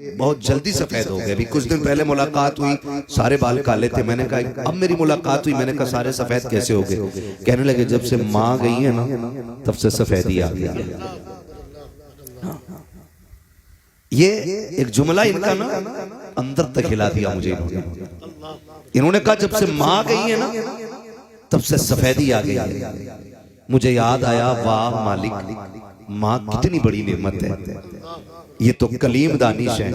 बहुत जल्दी सफेद हो गए। अभी कुछ दिन पहले मुलाकात हुई, सारे बाल काले थे। मैंने कहा अब मेरी मुलाकात हुई, मैंने कहा सारे सफेद कैसे हो गए? कहने लगे जब से माँ गई है ना तब से सफेदी आ गई है। ये एक जुमला इनका ना अंदर तक हिला दिया मुझे। इन्होंने कहा जब से माँ गई है ना तब से सफेदी आ गई है। मुझे याद आया, वाह मालिक, माँ कितनी बड़ी नेमत है। ये तो कलीम दानिश है।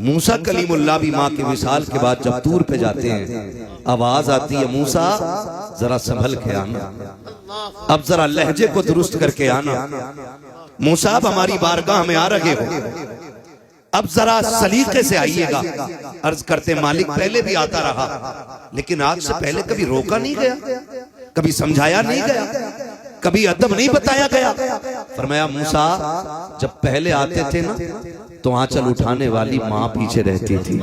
मूसा कलीमुल्लाह भी माँ के विसाल के बाद जब तूर पे जाते हैं, आवाज आती है मूसा जरा संभल के आना, अब जरा लहजे को दुरुस्त करके आना। मूसा अब हमारी बारगाह में आ रहे हो, अब जरा सलीके से आइएगा। अर्ज करते मालिक पहले भी आता रहा, लेकिन आज से पहले कभी रोका नहीं गया, कभी समझाया नहीं गया, कभी अदब नहीं बताया गया। फरमाया मूसा जब पहले आते थे ना तो आंचल उठाने वाली माँ पीछे रहती थी,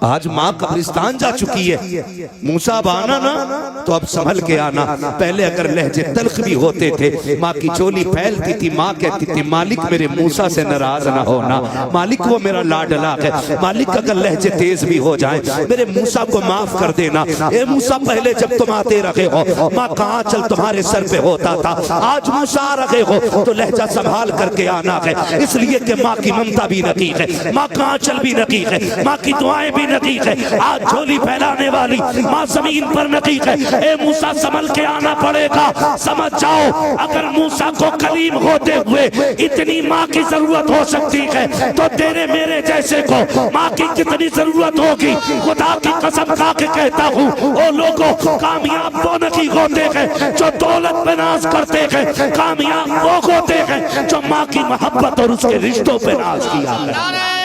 आज माँ कब्रिस्तान जा चुकी है। मूसा अब आना ना तो अब संभल के आना। पहले अगर लहजे तल्ख भी होते थे, माँ की चोली फैलती थी, माँ कहती थी मालिक मेरे मूसा से नाराज ना होना, मालिक वो मेरा लाडला है, मालिक अगर लहजे तेज भी हो जाए मेरे मूसा को माफ कर देना। ए मूसा पहले जब तुम आते रहे हो माँ का आंचल तुम्हारे सर पे होता था, आज मूसा आ रहे हो तो लहजा संभाल करके आना है। इसलिए कि माँ की ममता भी रखी है, माँ का आंचल भी रखी है, माँ की दुआएं भी नकी है। आज झोली फैलाने वाली माँ जमीन पर नकी है। ए मूसा संभल के आना पड़ेगा। समझ जाओ अगर मूसा को कलीम होते हुए इतनी माँ की जरूरत हो सकती है तो तेरे मेरे जैसे को माँ की कितनी जरूरत होगी। खुदा की कसम खा के कहता हूँ ओ लोगों, कामयाब वो नहीं होते हैं जो दौलत पे नाज करते हैं, कामयाब वो होते हैं जो माँ की मोहब्बत और उसके रिश्तों पे नाज किया है।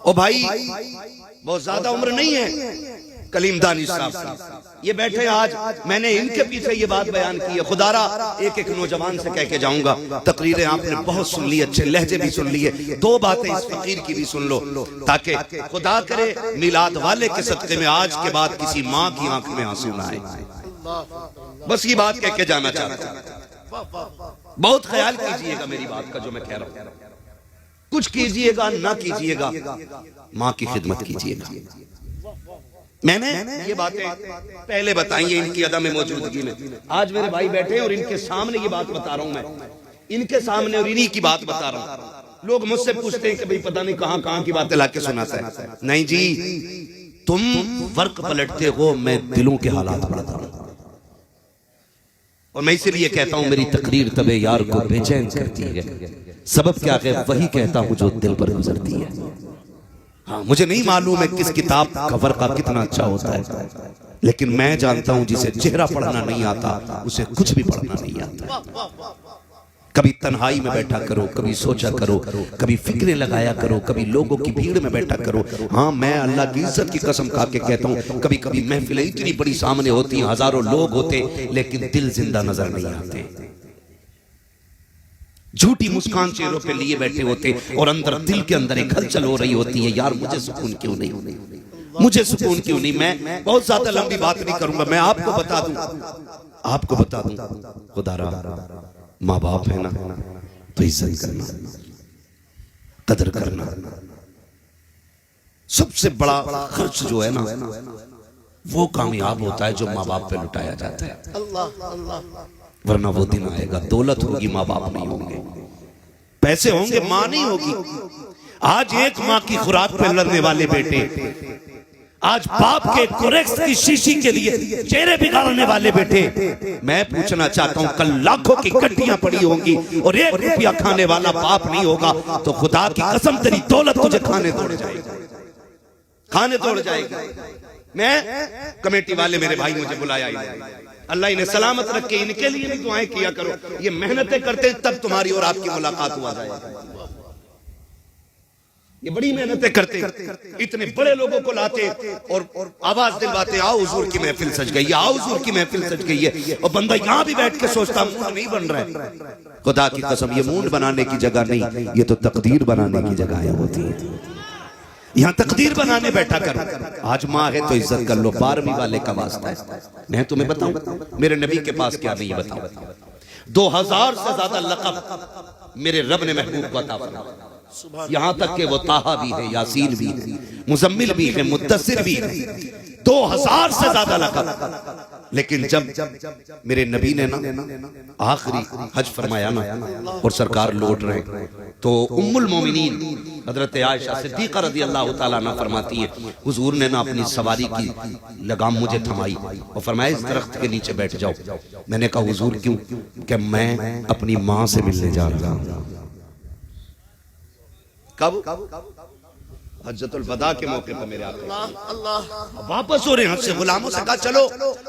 ओ भाई बहुत ज्यादा उम्र नहीं है कलीम दानिश साहब की, ये बैठे आज। मैंने इनके पीछे ये बात बयान की है। खुदारा एक एक नौजवान से कह के जाऊंगा, तकरीरें आपने बहुत सुन ली, अच्छे लहजे भी सुन लिए, दो बातें इस फकीर की भी सुन लो ताकि खुदा करे मिलाद वाले के सदके में आज के बाद किसी माँ की आंख में आंसू ना आए। बस ये बात कह के जाना चाहता हूं। बहुत ख्याल कीजिएगा मेरी बात का जो मैं कह रहा हूं। कुछ कीजिएगा ना कीजिएगा, माँ की खिदमत कीजिएगा। मैंने ये बातें पहले बताई है इनकी अदम मौजूदगी में। आज मेरे भाई बैठे हैं और इनके सामने ये बात बता रहा हूं मैं, इनके सामने और इन्हीं की बात बता रहा हूं। लोग मुझसे पूछते हैं कि भाई पता नहीं कहां कहां की बातें लाके सुनाता है। नहीं जी, तुम फर्क पलटते हो, मैं दिलों के हालात पढ़ता हूं। और मैं इसीलिए कहता हूं मेरी तकरीर तबे यार को बेचैन करती है। सबब क्या है? वही कहता हूं जो दिल पर गुजरती है। हाँ, मुझे नहीं मालूम है किस किताब कवर का कितना अच्छा होता है, लेकिन मैं जानता हूं जिसे चेहरा पढ़ना नहीं आता उसे कुछ भी पढ़ना नहीं आता। कभी तन्हाई में बैठा करो, कभी सोचा करो, कभी फिक्रें लगाया करो, कभी लोगों की भीड़ में बैठा करो। हाँ, मैं अल्लाह की इज्जत की कसम खा के कहता हूँ कभी कभी महफिलें इतनी बड़ी सामने होती, हजारों लोग होते, लेकिन दिल जिंदा नजर नहीं आते। झूठी मुस्कान चेहरों पे लिए बैठे होते और अंदर दिल के अंदर एक हलचल हो रही होती है, यार मुझे सुकून क्यों नहीं, मुझे सुकून क्यों नहीं। मैं बहुत ज्यादा लंबी बात नहीं करूंगा, मैं आपको बता दूं खुदारा माँ बाप है ना तो इज्जत करना, कदर करना। सबसे बड़ा खर्च जो है ना वो कामयाब होता है जो माँ बाप पे लुटाया जाता है। वरना वो दिन आएगा, दौलत होगी माँ बाप नहीं होंगे, पैसे होंगे माँ नहीं होगी। आज एक माँ की खुराक पे लड़ने वाले बेटे, आज बाप के कोरेक्स की शीशी के लिए चेहरे बिगाड़ने वाले बेटे। मैं पूछना चाहता हूं कल लाखों की गड्डियां पड़ी होंगी और 1 रुपया खाने वाला बाप नहीं होगा तो खुदा की कसम तेरी दौलत तुझे खाने दौड़ जाएगी, खाने दौड़ जाएगी। मैं कमेटी वाले मेरे भाई मुझे बुलाया, अल्लाह इन्हें सलामत रखे, इनके लिए भी दुआएं किया करो। ये मेहनतें करते तब तुम्हारी और आपकी मुलाकात हुआ जाएगी। ये बड़ी मेहनतें करते, इतने बड़े लोगों को लाते और आवाज दिलवाते, आओ हुजूर की महफिल सज गई है, आओ हुजूर की महफिल सज गई है। और बंदा यहाँ भी बैठ के सोचता मूड नहीं बन रहा है। खुदा की कसम ये मूड बनाने की जगह नहीं, ये तो तकदीर बनाने की जगह होती है। यहाँ तकदीर बनाने बैठा करो। आज माँ है तो इज्जत कर लो, 12वीं वाले का वास्ता है। मैं तुम्हें बताऊं मेरे नबी के पास क्या नहीं बताऊं। 2000 से ज्यादा लक़ब मेरे रब ने महबूब को अता फरमाया। यहां तक कि वो ताहा भी है, यासीन भी है, मुजम्मिल भी है, मुद्दसिर भी है। 2000 से ज्यादा लक़ब। लेकिन जब मेरे नबी ने ना आखिरी हज फरमाया ना और सरकार लौट रहे, तो उम्मुल मोमिनीन हजरत आयशा सिद्दीक़ा रज़ी अल्लाह ताला अन्हा फरमाती है, हुजूर ने ना अपनी सवारी की लगाम मुझे थमाई और फरमाया इस दरख्त के नीचे बैठ जाओ। मैंने कहा हुजूर क्यों? कि मैं अपनी माँ से मिलने जा रहा हूं। कब? हज्जतुल वदा के मौके पर मेरे आका वापस हो रहे हैं, से गुलामों से कहा चलो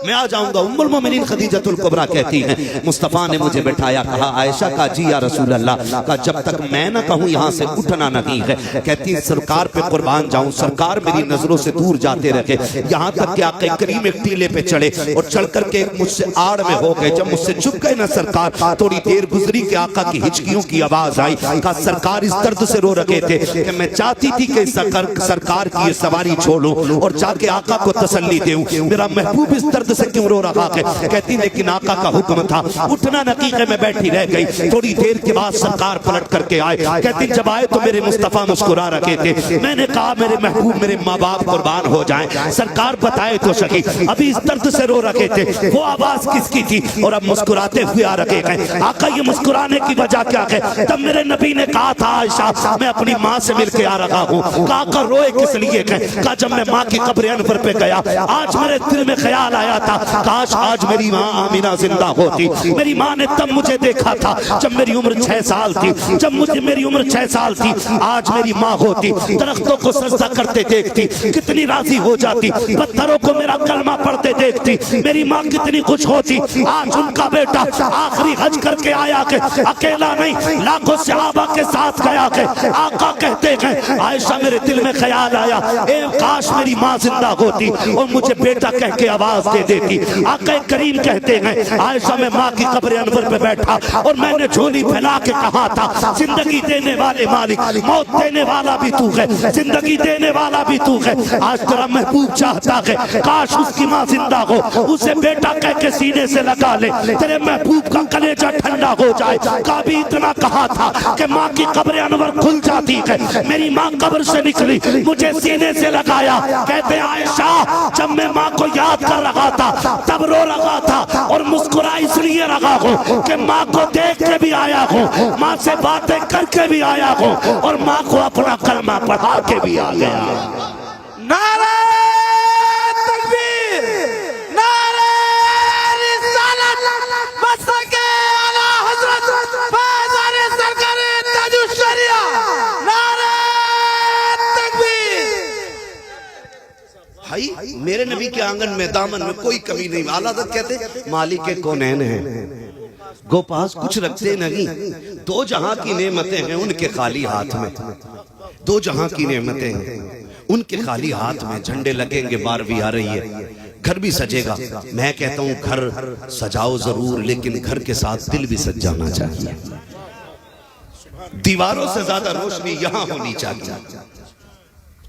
मैं आ जाऊंगा। उम्मुल मोमिनीन खदीजतुल कुबरा कहती हैं मुस्तफा ने मुझे बिठाया, कहा आयशा का जी या रसूल अल्लाह का जब तक मैं ना कहूं यहां से उठना नहीं है। कहती सरकार पे कुर्बान जाऊं, सरकार मेरी नजरों से दूर जाते रखे। यहां तक कि आका करीम एक टीले पे चढ़े और चढ़ करके मुझसे आड़ में हो गए। जब मुझसे झुक गए ना सरकार, थोड़ी देर गुजरी कि आका की हिचकियों की आवाज आई। कहा सरकार इस दर्द से रो रखे थे कि मैं चाहती थी कि सरकार की ये सवारी छोड़ूं और जाके आका को तसल्ली दूं। मेरा महबूब इस दर्द से क्यों रो रहा है? कहती लेकिन आका का हुक्म था, उठना नकीक़े में बैठी रह गई। थोड़ी देर के बाद सरकार पलट करके आए। कहती जब आए तो मेरे मुस्तफा मुस्कुरा रखे थे। मैंने कहा मेरे महबूब मेरे माँ बाप कुर्बान हो जाएं। सरकार बताए तो सही, अभी इस दर्द से रो रखे थे, वो आवाज किसकी थी? और अब मुस्कुराते हुए आ रखे गए। आका ये मुस्कुराने की वजह क्या है? तब मेरे नबी ने कहा था आयशा मैं अपनी माँ से मिलकर आ रहा हूँ। कहा रोए किस लिए? कहा जब मैं माँ की कब्र अनवर पे गया आज मेरे दिल में ख्याल आया था, काश आज मेरी माँ आमिना जिंदा होती। मेरी माँ ने तब मुझे देखा था जब मेरी उम्र 6 साल थी। जब मेरी उम्र 6 साल थी, आज मेरी माँ होती, दरख्तों को सजदा करते देखती, कितनी राजी हो जाती। पत्थरों को मेरा कलमा पढ़ते देखती, मेरी माँ कितनी खुश होती। आज उनका बेटा आखिरी हज करके आया के अकेला नहीं लाखों सहाबा के साथ गया के आका कहते हैं आयशा मेरे दिल में ख्याल आया ए काश मेरी माँ जिंदा होती और मुझे बेटा कह के आवाज दे देती। आका करीम कहते हैं आयशा मैं माँ की कब्र अनवर पे बैठा और मैंने झोली फैला के कहा था जिंदगी देने वाले मालिक, मौत देने वाला भी तू है, जिंदगी देने वाला भी तू है। आज तेरा महबूब चाहता है काश उसकी माँ जिंदा हो, उसे बेटा कह के सीने से लगा ले, तेरे महबूब का कलेजा ठंडा हो जाए। कभी इतना कहा था कि माँ की कब्र अनवर खुल जाती है। मेरी माँ कब्र से निकली, मुझे सीने से लगाया। कहते आयशा जब मैं माँ को याद कर रहा था तब रो रहा था और मुस्कुरा इसलिए रहा हूँ कि माँ को देख के भी आया हूँ, माँ से बातें करके भी आया हूँ और माँ को अपना कलमा पढ़ा के भी आ गया। नारे तकबीर, नारे रिसालत, मस्तके आला हजरत फैज़ाने सरकारे ताजुश शरिया। नारे भाई मेरे नबी के आंगन में दामन में कोई कमी नहीं। आला हज़रत कहते मालिक के कौनैन हैं, गो पास कुछ रखते नहीं। 2 जहां की नेमतें हैं उनके खाली हाथ में, 2 जहां की नेमतें हैं उनके खाली हाथ में। झंडे लगेंगे, 12वीं आ रही है, घर भी सजेगा। मैं कहता हूं घर सजाओ जरूर, लेकिन घर के साथ दिल भी सज जाना चाहिए। दीवारों से ज्यादा रोशनी यहां होनी चाहिए।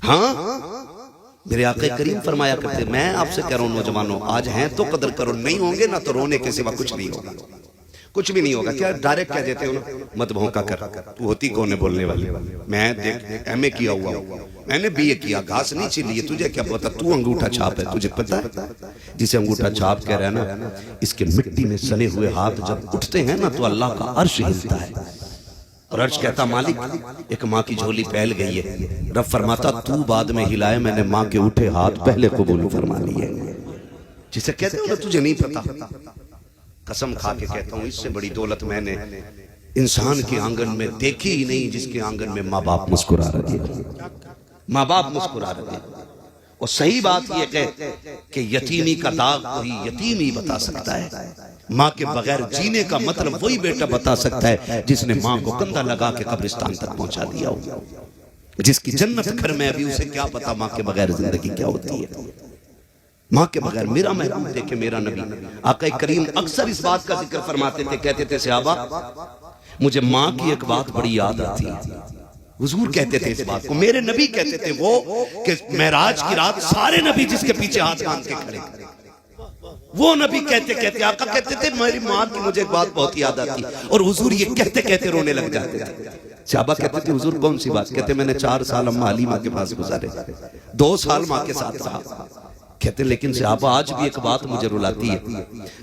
हाँ मेरे आका करीम फरमाया करते, मैं आपसे कह रहा हूं नौजवानों आज हैं तो कदर करो, नहीं होंगे ना तो रोने के सिवा कुछ नहीं होगा, कुछ भी नहीं होगा। क्या डायरेक्ट कह देते हो ना मत भौंका कर, तू होती कौन है बोलने वाली? मैं देख MA किया हुआ हूं, मैंने BA किया, घास नहीं छिली है, तुझे क्या पता? तू अंगूठा छाप है, तुझे पता है? जिसे अंगूठा छाप कह रहा है ना, इसके मिट्टी में सने हुए हाथ जब उठते हैं ना तो अल्लाह का अर्श हिलता है। और अर्श कहता मालिक एक माँ की झोली फैल गई है। रब फरमाता तू बाद में हिलाए, मैंने माँ के उठे हाथ पहले कबूल फरमा लिए। जिसे कहते हो ना तुझे नहीं पता, कसम खा के कहता हूँ इससे बड़ी दौलत मैंने इंसान के आंगन में देखी ही नहीं, जिसके आंगन में माँ बाप मुस्कुरा रहे हैं, माँ बाप मुस्कुरा रहे हैं। और सही बात यह कि यतीमी का दाग कोई यतीम ही बता सकता है। माँ के बगैर जीने का मतलब वही बेटा बता सकता है जिसने माँ को कंधा लगा के कब्रिस्तान तक पहुंचा दिया हो। जिसकी जन्नत घर में अभी उसे क्या पता माँ के बगैर जिंदगी क्या होती है। माँ के बगैर मेरा महबूब देखे मेरा नबी आका करीम अक्सर इस बात का जिक्र फरमाते थे, कहते थे सहाबा मुझे माँ की एक बात बड़ी याद आती है। हुजूर कहते थे इस बात को, मेरे नबी कहते थे वो कि मेराज की रात सारे नबी जिसके पीछे हाथ बांध के खड़े, वो नबी कहते कहते आका कहते थे मेरी माँ की मुझे एक बात बहुत याद आती, और हुजूर ये कहते कहते रोने लग जाते थे। साहबा कहते थे हुजूर कौन सी बात? कहते मैंने 4 साल अम्मा हलीमा के पास गुजारे, 2 साल माँ के साथ रहा। कहते लेकिन साहबा आज भी एक बात मुझे रुलाती है।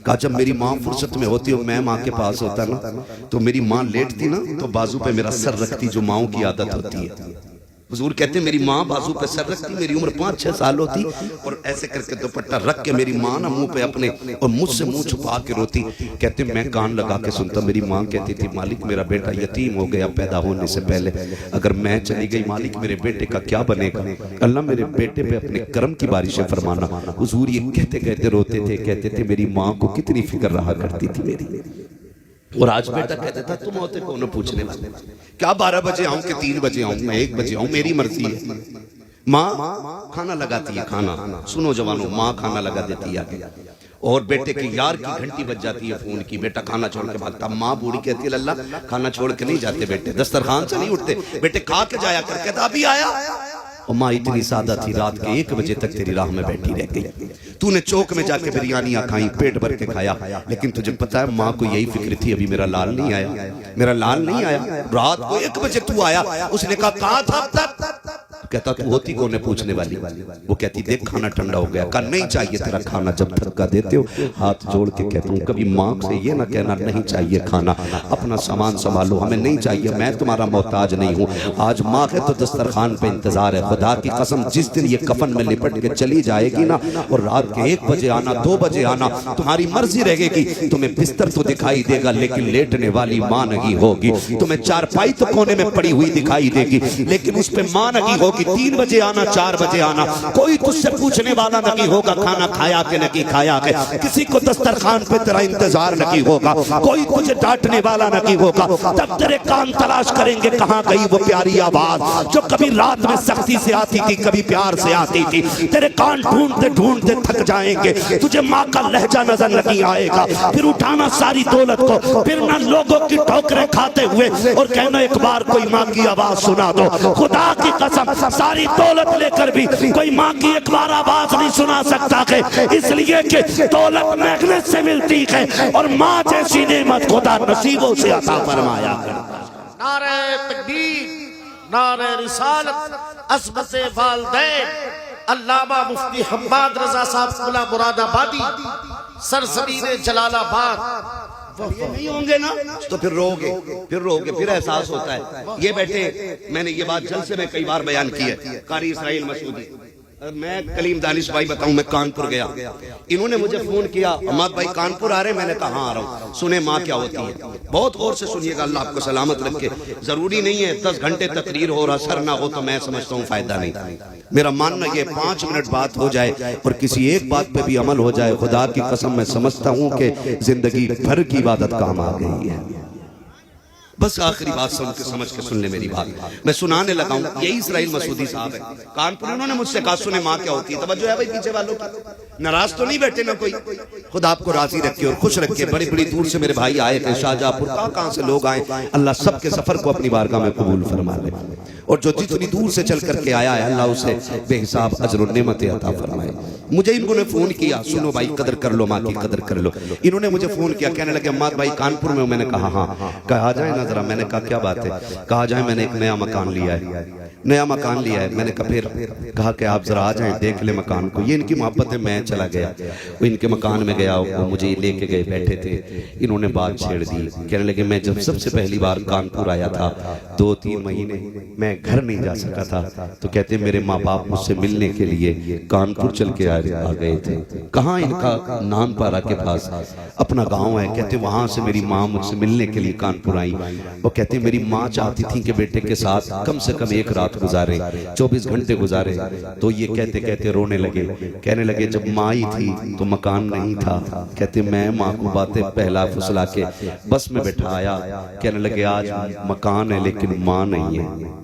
कहा जब मेरी माँ फुर्सत में होती और मैं माँ के पास होता ना, तो मेरी माँ लेटती ना तो बाजू पे मेरा सर रखती, जो माँओं की आदत होती है। हुजूर कहते मेरी माँ बाजू पे सर रखती, मेरी उम्र 5-6 साल होती, और ऐसे करके दुपट्टा रख के मेरी माँ ना मुंह पे अपने और मुझसे मुंह छुपा के रोती। कहते मैं कान लगा के सुनता। मेरी माँ कहती थी मालिक मेरा बेटा यतीम हो गया पैदा होने से पहले, अगर मैं चली गई मालिक मेरे बेटे का क्या बनेगा? अल्लाह मेरे बेटे पे अपने कर्म की बारिशें फरमाना। हुजूर ये कहते कहते रोते थे। कहते थे मेरी माँ को कितनी फिक्र रहा करती थी मेरी। और आज बेटा कहता था तुम होते कौन पूछने वाले, क्या 12 बजे आऊं कि 3 बजे आऊं, मैं 1 बजे आऊं, मेरी मर्जी है। माँ खाना लगाती है, खाना सुनो जवानों, माँ खाना लगा देती है आगे, और बेटे के यार की घंटी बज जाती है फोन की, बेटा खाना छोड़ के भागता। माँ बूढ़ी कहती है अल्लाह खाना छोड़ के नहीं जाते बेटे, दस्तरखान से नहीं उठते बेटे, खा के जाया कर। कहता अभी आया। और माँ इतनी सादा थी, रात के 1 बजे तक तेरी राह में बैठी रह गई। तूने चौक में जाके बिरयानियां खाई, पेट भर के खाया, लेकिन तुझे पता है माँ को यही फिक्र थी अभी मेरा लाल नहीं आया, मेरा लाल नहीं आया। रात को 1 बजे तू आया। उसने कहा कहाँ था अब तक? कहता तू होती कौन है पूछने वाली? वो कहती देख खाना ठंडा हो गया। कहा नहीं चाहिए तेरा खाना, जब धक्का देते हो हाथ जोड़ के कहता हूँ कभी माँ से ये ना कहना नहीं चाहिए खाना, अपना सामान संभालो, हमें नहीं चाहिए, मैं तुम्हारा मोहताज नहीं हूँ। आज माँ है तो दस्तरखान पे इंतजार है। खुदा की कसम जिस दिन ये कफन में लिपट के चली जाएगी ना, और रात के 1 बजे आना 2 बजे आना तुम्हारी मर्जी रहेगी, तुम्हें बिस्तर तो दिखाई देगा लेकिन लेटने वाली माँ नहीं होगी। तुम्हें चारपाई तो कोने में पड़ी हुई दिखाई देगी लेकिन उस पर माँ नहीं होगी। 3 बजे आना 4 बजे आना, कोई तुझसे पूछने वाला नहीं होगा खाना खाया कि नहीं खाया के, किसी को दस्तरखान पे तेरा इंतजार नहीं होगा, कोई तुझे डांटने वाला नहीं होगा। तब तेरे कान तलाश करेंगे कहाँ गई वो प्यारी आवाज जो कभी रात में सख्ती से आती थी, कभी प्यार से आती थी। तेरे कान ढूंढते ढूंढते थक जाएंगे, तुझे माँ का लहजा नजर नहीं आएगा। फिर उठाना सारी दौलत को, फिर ना लोगों की ठोकरें खाते हुए और कहना एक बार कोई माँ की आवाज सुना दो। खुदा की कसम सारी दौलत लेकर भी कोई माँ की एक बार आवाज नहीं सुना सकता है, इसलिए कि दौलत मेहनत से मिलती है और माँ जैसी नेमत खुदा नसीबों से अता फरमाया। नारे तकबीर, नारे रिसालत, अज़मत वालिदैन, अल्लामा मुफ्ती हम्माद रजा साहब कुला मुरादाबादी, सरजमीन जलालाबाद। ये नहीं होंगे ना तो फिर रोगे, फिर एहसास होता है। ये बैठे, मैंने ये बात जलसे में कई बार बयान की है। कारी इसराइल मसूदी, मैं कलीम दानिश भाई बताऊं, मैं कानपुर गया, इन्होंने मुझे फोन किया अहमद भाई कानपुर आ रहे, मैंने कहा हाँ आ रहा हूँ। सुने माँ क्या होती है, बहुत गौर से सुनिएगा, अल्लाह आपको सलामत रखे। जरूरी नहीं है 10 घंटे तकरीर हो, असर ना हो, तो मैं समझता हूँ फायदा नहीं। मेरा मानना ये 5 मिनट बात हो जाए और किसी एक बात पे भी अमल हो जाए, खुदा की कसम मैं समझता हूँ कि जिंदगी भर की इबादत काम आ गई है। बस आखिरी बात सुन के समझ के सुन ले मेरी बात, मैं सुनाने लगा हूं। यही इसराइल मसूदी साहब है कानपुर, उन्होंने मुझसे कहा सुने माँ क्या होती है। तवज्जो है भाई पीछे वालों की, नाराज तो नहीं बैठे ना कोई, खुदा आपको राजी रखे और खुश रखे। बड़ी बड़ी दूर से मेरे भाई आए थे, शाहजहांपुर कहां से लोग आए, अल्लाह सबके सफर को अपनी बारगाह में कबूल फरमा ले, और जो जितनी दूर से चल करके आया है अल्लाह उसे बेहिसाब अजर और नेमत अता फरमाए। मुझे इन्होंने फोन किया, सुनो भाई कदर कर लो, माँ की कदर कर लो। इन्होंने मुझे फोन किया, कहने लगे अम्माद भाई कानपुर में, मैंने कहा हाँ, कहा जाए ना जरा। मैंने कहा क्या बात है? कहा जाए मैंने एक नया मकान लिया है, नया मकान लिया है। मैंने कहा फिर? कहा कि आप जरा आ जाएं देख ले मकान को। ये इनकी मोहब्बत है, मैं चला गया, वो इनके मकान में गया, वो मुझे लेके गए, बैठे थे, इन्होंने बात छेड़ दी। कहने लगे मैं जब सबसे पहली बार कानपुर आया था 2-3 महीने मैं घर नहीं जा सका था, तो कहते मेरे माँ बाप मुझसे मिलने के लिए कानपुर चल के आ गए थे। कहाँ? इनका नानपारा के पास अपना गाँव है। कहते वहां से मेरी माँ मुझसे मिलने के लिए कानपुर आई। वो कहते मेरी माँ चाहती थी कि बेटे के साथ कम से कम एक रात गुजारे, 24 घंटे गुजारे। तो ये कहते कहते रोने लगे, कहने लगे जब माँ आई थी तो मकान नहीं था। कहते मैं माँ को बातें पहला फुसला के बस में बैठाया, कहने लगे आज मकान है लेकिन माँ नहीं है।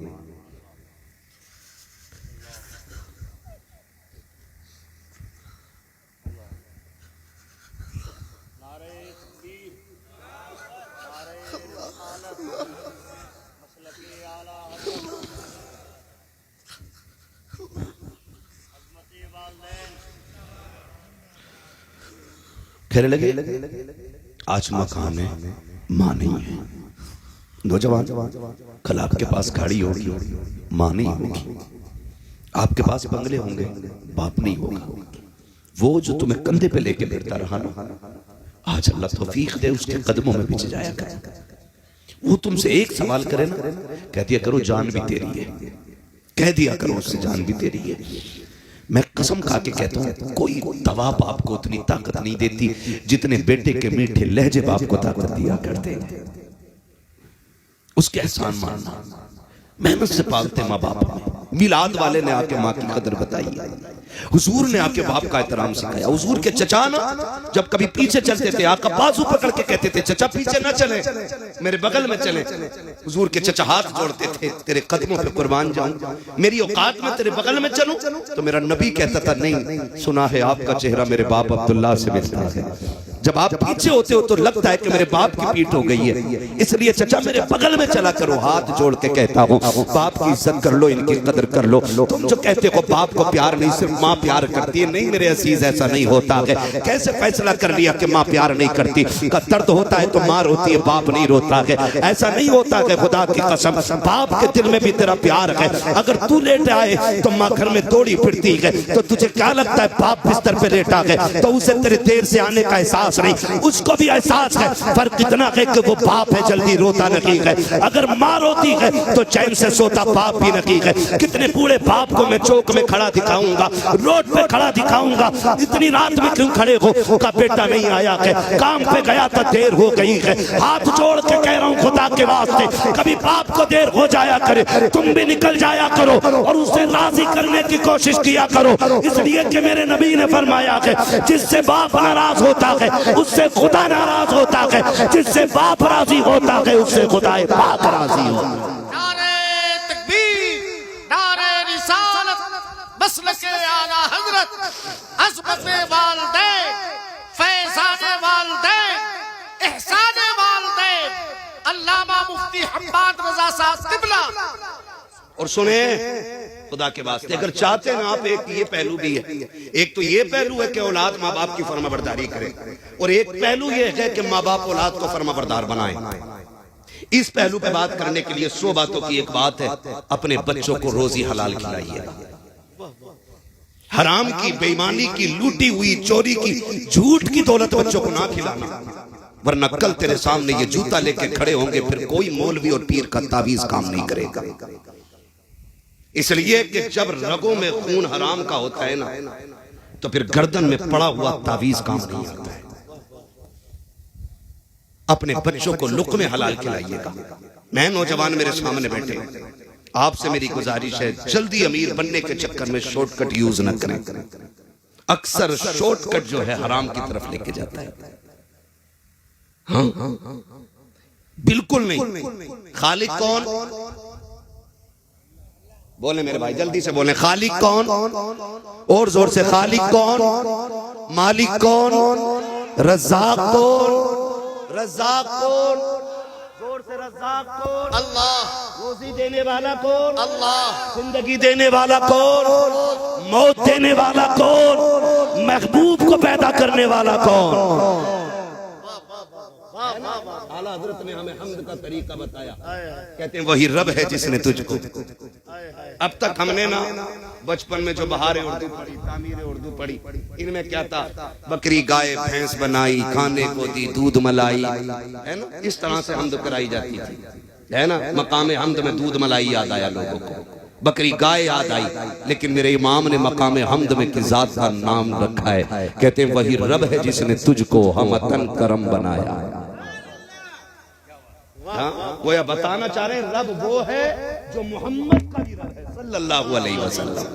कहने लगे आज मकान है, माँ नहीं है। नौजवान, कल आपके पास गाड़ी होगी, माँ नहीं होगी। आपके पास बंगले होंगे, बाप नहीं होगा। वो जो तुम्हें कंधे पे लेके फिरता रहा ना, आज अल्लाह तौफीक दे उसके कदमों में बिछ जाया कर। वो तुमसे एक सवाल करे ना, कह दिया करो जान भी तेरी है, कह दिया करो उससे जान भी तेरी है। मैं कसम खा के कहता हूं कोई दवा बाप को उतनी ताकत नहीं देती जितने बेटे के मीठे लहजे बाप को ताकत दिया करते। उसके एहसान मानना, मेहनत से पालते माँ बाप में। मिलाद वाले ने आके माँ की कदर बताई, हुजूर ने आके बाप का एहतराम सिखाया। हुजूर के चचा ना जब कभी पीछे चलते थे, आका बाजू पकड़ के कहते थे चचा पीछे ना चले, मेरे बगल में चले। हुजूर के चचा हाथ जोड़ते थे, तेरे कदमों पे कुर्बान जाऊं, मेरी औकात में तेरे बगल में चलूं। तो मेरा नबी कहता था नहीं, सुना है आपका चेहरा मेरे बाप अब्दुल्ला से मिलता है। जब आप पीछे होते हो तो लगता है कि मेरे बाप की पीठ हो गई है, इसलिए चचा मेरे बगल में चला करो। हाथ जोड़ के कहता हूँ बाप की इज्जत कर लो, इनकी कदर कर लो। तुम जो कहते हो बाप को प्यार नहीं, सिर्फ माँ प्यार करती है, नहीं मेरे अजीज ऐसा नहीं होता है। कैसे फैसला कर लिया कि माँ प्यार नहीं करती? का दर्द होता है तो माँ रोती है, बाप नहीं रोता है। ऐसा नहीं होता है, खुदा की कसम बाप के दिल में भी तेरा प्यार है। अगर तू लेट आए तो माँ घर में दौड़ी फिरती है, तो तुझे क्या लगता है बाप बिस्तर पे लेटा है तो उसे तेरे देर से आने का एहसास नहीं, उसको भी एहसास है। फर्क इतना है कि वो बाप है, जल्दी रोता नहीं है। अगर माँ रोती है तो चैन से सोता बाप भी नहीं है। कितने बूढ़े बाप को मैं चौक में खड़ा दिखाऊंगा, रोड पे खड़ा दिखाऊंगा, इतनी रात में क्यों खड़े हो? का बेटा नहीं आया है, काम पे गया था, देर हो गई है। हाथ जोड़ के कह रहा हूँ खुदा के वास्ते, कभी बाप को देर हो जाया करे, तुम भी निकल जाया करो और उसे राजी करने की कोशिश किया करो। इसलिए कि मेरे नबी ने फरमाया है जिससे बाप नाराज होता है उससे खुदा नाराज होता है, जिससे बाप राजी होता है उससे खुदा पाक राजी होता है। नारे तकबीर, नारे रिसालत, मसलके आला हजरत, अज़मते वालिदैन, फैज़ाने वालिदैन, एहसाने वालिदैन, अल्लामा मुफ्ती हम्माद रजा साहब क़िबला। और सुने खुदा के वास्ते, अगर चाहते हैं आप, एक ये पहलू भी है। एक तो ये पहलू है कि औलाद माँ बाप की फरमाबरदारी करे, और एक पहलू ये है कि माँ बाप औलाद को फरमाबरदार बनाए। इस पहलू पे बात करने के लिए 100 बातों की एक बात है, अपने बच्चों को रोजी हलाल खिलाइएगा। हराम की, बेईमानी की, लूटी हुई, चोरी की, झूठ की दौलत बच्चों को ना खिलाना, वरना कल तेरे सामने ये जूता लेके खड़े होंगे, फिर कोई मौलवी और पीर का तावीज काम नहीं करेगा। इसलिए कि जब रगों में खून हराम का होता है ना, तो फिर गर्दन में पड़ा हुआ तावीज काम नहीं आता है। अपने बच्चों को लुक़्मे हलाल खिलाइएगा। मैं नौजवान मेरे सामने बैठे, आपसे मेरी गुजारिश है, जल्दी अमीर बनने के चक्कर में शॉर्टकट यूज न करें। अक्सर शॉर्टकट जो है हराम की तरफ लेके जाता है। हाँ, बिल्कुल नहीं। खालिक कौन? बोले मेरे भाई, जल्दी से बोले। खालिक कौन? और जोर से। खालिक कौन? मालिक कौन? रज़्ज़ाक़ कौन? रज़्ज़ाक़ कौन? जोर से। रज़्ज़ाक़ कौन? अल्लाह। रोजी देने वाला कौन? अल्लाह। जिंदगी देने वाला कौन? मौत देने वाला कौन? महबूब को पैदा करने वाला कौन? आला हज़रत ने हमें हम्द का तरीका बताया, कहते हैं वही रब है जिसने तुझको। अब तक हमने ना बचपन में जो बहारे उर्दू पढ़ी, तामीर उर्दू पढ़ी, इनमें क्या था? बकरी गाय भैंस बनाई, खाने को दी दूध मलाई, है ना? इस तरह से हम्द कराई जाती थी, है ना? मकाम हम्द में दूध मलाई याद आया लोगों को, बकरी गाय याद आई, लेकिन मेरे इमाम ने मकाम हम्द में की जात का नाम रखा है। कहते हैं वही रब है जिसने तुझको हमतन करम बनाया। वो यह बताना चाह रहे हैं रब वो है जो मोहम्मद का भी रब है सल्लल्लाहु अलैहि वसल्लम।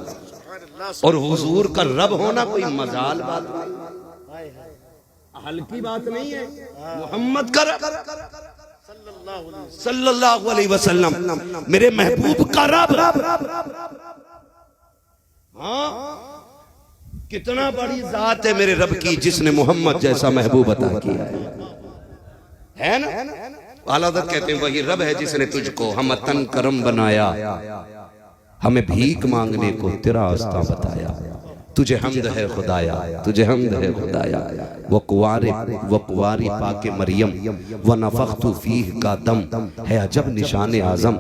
और हुजूर का रब होना कोई मजाल बात नहीं, हल्की बात नहीं है। मोहम्मद का रब सल्लल्लाहु अलैहि वसल्लम, मेरे महबूब का रब। हाँ, कितना बड़ी जात है मेरे रब की जिसने मोहम्मद जैसा महबूब अता किया है ना? आलादत कहते हैं वही रब है जिसने तुझको हमतन करम बनाया, हमें भीख मांगने को तेरा रास्ता बताया। तुझे हम्द है खुदाया, तुझे हम्द है खुदाया। वो कुंवारी पाके मरियम व नफख्तु फीह का दम है अजब निशान आजम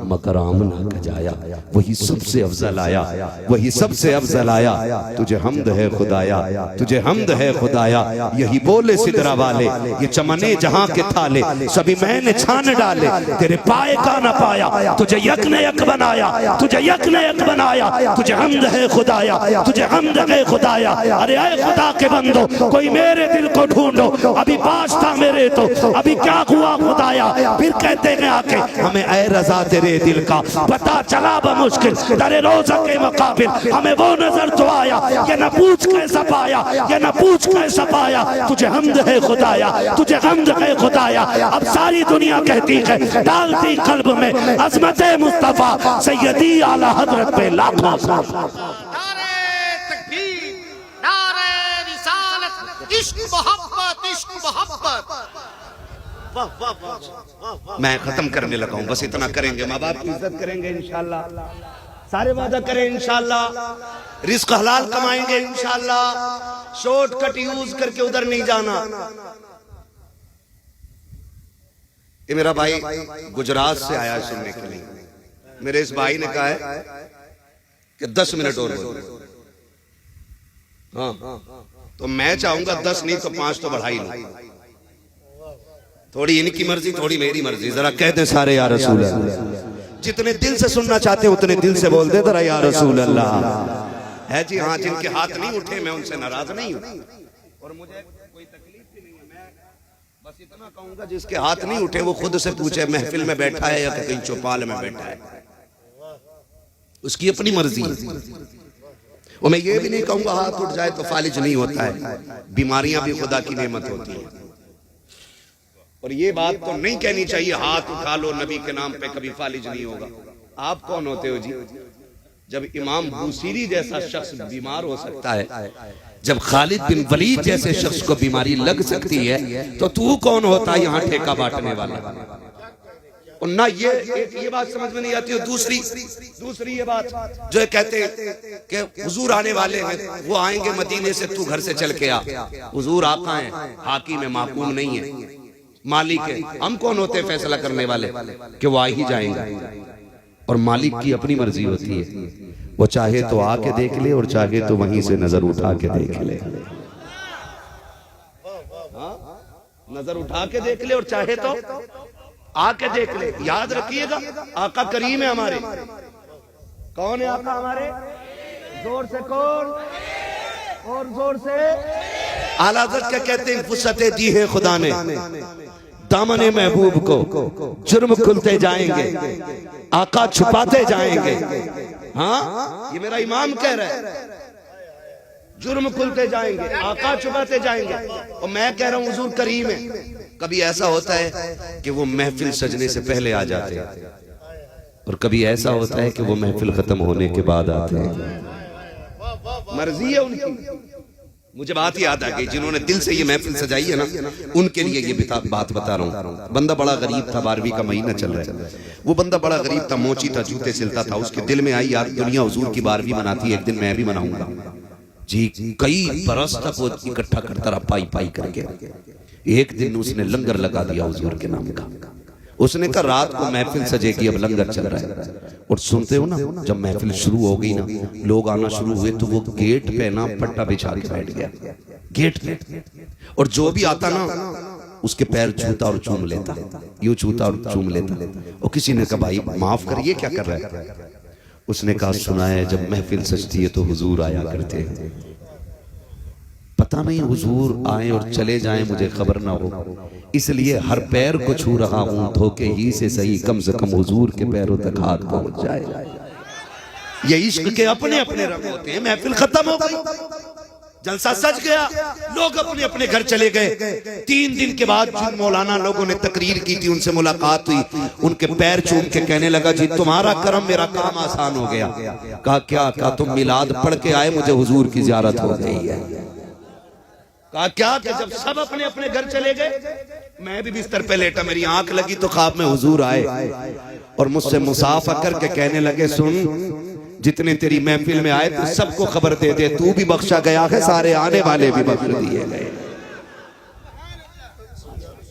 मगर आमना कजाया। वही सबसे अफजल आया, वही सबसे अफजल आया। तुझे हम्द है खुदाया, तुझे हम्द है खुदाया। यही बोले सिदरा वाले ये चमने जहां के थाले सभी मैंने छान डाले तेरे पाए का न पाया। तुझे यक ने यक बनाया, तुझे यक ने यक बनाया। तुझे हम्द है खुदाया, तुझे हम्द है खुदाया। अरे ऐ खुदा के बंदो कोई मेरे दिल को ढूंढो, अभी पास था मेरे तो अभी क्या हुआ खुदाया। फिर कहते हैं आके हमें ऐ रजा तेरे दिल का पता चला बमुश्किल तेरे रोज़ा के मुकाबिल हमें वो नजर तो आया। ये न पूछ कैसा पाया, ये न पूछ कैसा पाया। तुझे हम्द है खुदाया, तुझे हम्द है खुदाया। अब सारी दुनिया कहती है डालती कल्ब में अज़मत मुस्तफा सैयदी आला हजरत पे लाखों नारे तकबीर, नारे रिसालत, इश्क मोहब्बत, इश्क मोहब्बत। वाह वाह वाह वाह वाह। मैं खत्म करने लगा हूं, बस इतना करेंगे। माँ बाप की इज्जत करेंगे इंशाल्लाह, सारे वादा करें इंशाल्लाह। रिस्क हलाल कमाएंगे इंशाल्लाह। शॉर्टकट यूज करके उधर नहीं जाना। ये मेरा भाई गुजरात से आया है सुनने के लिए। मेरे इस भाई ने कहा है कि 10 मिनट और बोलो। हाँ, तो मैं चाहूंगा 10 नहीं तो 5 तो बढ़ा ही लो। थोड़ी इनकी मर्जी थोड़ी मेरी मर्जी। जरा कह दे सारे या रसूल अल्लाह। जितने दिल से सुनना चाहते हैं उतने दिल से बोल दे जरा या रसूल अल्लाह। है जी हाँ, जिनके हाथ नहीं उठे मैं उनसे नाराज नहीं हूं और मुझे कोई तकलीफ भी नहीं है। मैं बस इतना कहूंगा जिसके हाथ नहीं उठे वो खुद से पूछे महफिल में बैठा है या कहीं चौपाल में बैठा है, उसकी अपनी मर्जी है। और मैं ये भी नहीं कहूंगा हाथ उठ जाए तो फालिज नहीं होता है। बीमारियां भी खुदा की नेमत होती है। और ये बात तो नहीं कहनी चाहिए हाथ उठा लो नबी के नाम पे कभी फालिज नहीं होगा। आप कौन होते हो जी? जब इमाम बूसीरी जैसा शख्स बीमार हो सकता है, जब खालिद बिन वलीद जैसे शख्स को बीमारी लग सकती है, तो तू कौन होता है यहाँ ठेका बांटने वाला? और ना ये बात समझ में नहीं आती। और दूसरी ये बात जो कहते हैं कि हुजूर आने वाले हैं, वो आएंगे मदीने से, तू घर से चल के आ। हुजूर आका है, हाकिम है, माकूम नहीं है, मालिक है। हम कौन होते हैं फैसला करने वाले कि वो आ ही जाएंगे? और मालिक की अपनी मर्जी होती है। वो चाहे तो आके देख ले और चाहे तो वहीं से नजर उठा के देख ले। नजर उठा के देख ले और चाहे तो आके देख ले। याद रखिएगा आका करीम है हमारे। कौन है आका हमारे? जोर से कौन? और जोर से आला हज़रत क्या कहते हैं? फुर्सतें दी है खुदा ने दामने महबूब को, जुर्म खुलते जाएंगे, आका छुपाते जाएंगे। हाँ, ये मेरा इमाम कह रहा है, जुर्म खुलते जाएंगे, आका छुपाते जाएंगे। और मैं कह रहा हूं हुजूर करीम है। कभी ऐसा होता है कि वो महफिल सजने से पहले आ जाते हैं और कभी ऐसा होता है कि वो महफिल खत्म होने के बाद आते हैं। मर्जी है उनकी। मुझे बात याद आ गई, जिन्होंने दिल से ये महफिल सजाई है ना, उनके लिए ये बात बता रहा हूँ। बंदा बड़ा गरीब था, 12वीं का महीना चल रहा है। वो बंदा बड़ा गरीब था, मोची था, जूते सिलता था। उसके दिल में आई यार दुनिया हुजूर की 12वीं मनाती है, एक दिन मैं भी मनाऊंगा जी। कई बरस तक वो इकट्ठा करता रहा पाई पाई करके। एक दिन उसने लंगर लगा दिया हुजूर के नाम का। उसने कहा रात को महफिल सजेगी, अब लंगर चल रहा है। और सुनते हो ना, जब महफिल शुरू हो गई ना, लोग आना शुरू हुए, तो वो गेट पे ना पट्टा बिछा के बैठ गया गेट पे। और जो भी आता ना उसके पैर छूता और चूम लेता, यूं छूता और चूम लेता। और किसी ने कहा भाई माफ करिए क्या कर रहा है? उसने कहा सुना है जब महफिल सजती है तो हुजूर आया करते हैं। पता नहीं हुजूर आए और चले जाएं मुझे खबर ना हो, इसलिए हर पैर को छू रहा हूं, धोखे ही से सही कम से कम हुजूर के पैरों तक हाथ पहुंच जाए। ये इश्क के अपने अपने रंग होते हैं। महफिल खत्म हो गई, जलसा सज गया, लोग अपने अपने घर चले गए। 3 दिन के बाद जिन मौलाना लोगों ने तकरीर की थी उनसे मुलाकात हुई, उनके पैर चूम के कहने लगा जी तुम्हारा करम मेरा काम आसान हो गया। कहा क्या? कहा तुम मिलाद पढ़ के आए, मुझे हुजूर की ज़ियारत हो गई है। कहा क्या? कि जब सब अपने अपने घर चले गए, मैं भी बिस्तर पे लेटा, मेरी आंख लगी तो ख्वाब में हुजूर आए और मुझसे मुसाफा करके कहने लगे सुन, जितने तेरी महफिल में आए थे सबको खबर दे दे, तू भी बख्शा गया है, सारे आने वाले भी बख्श दिए गए।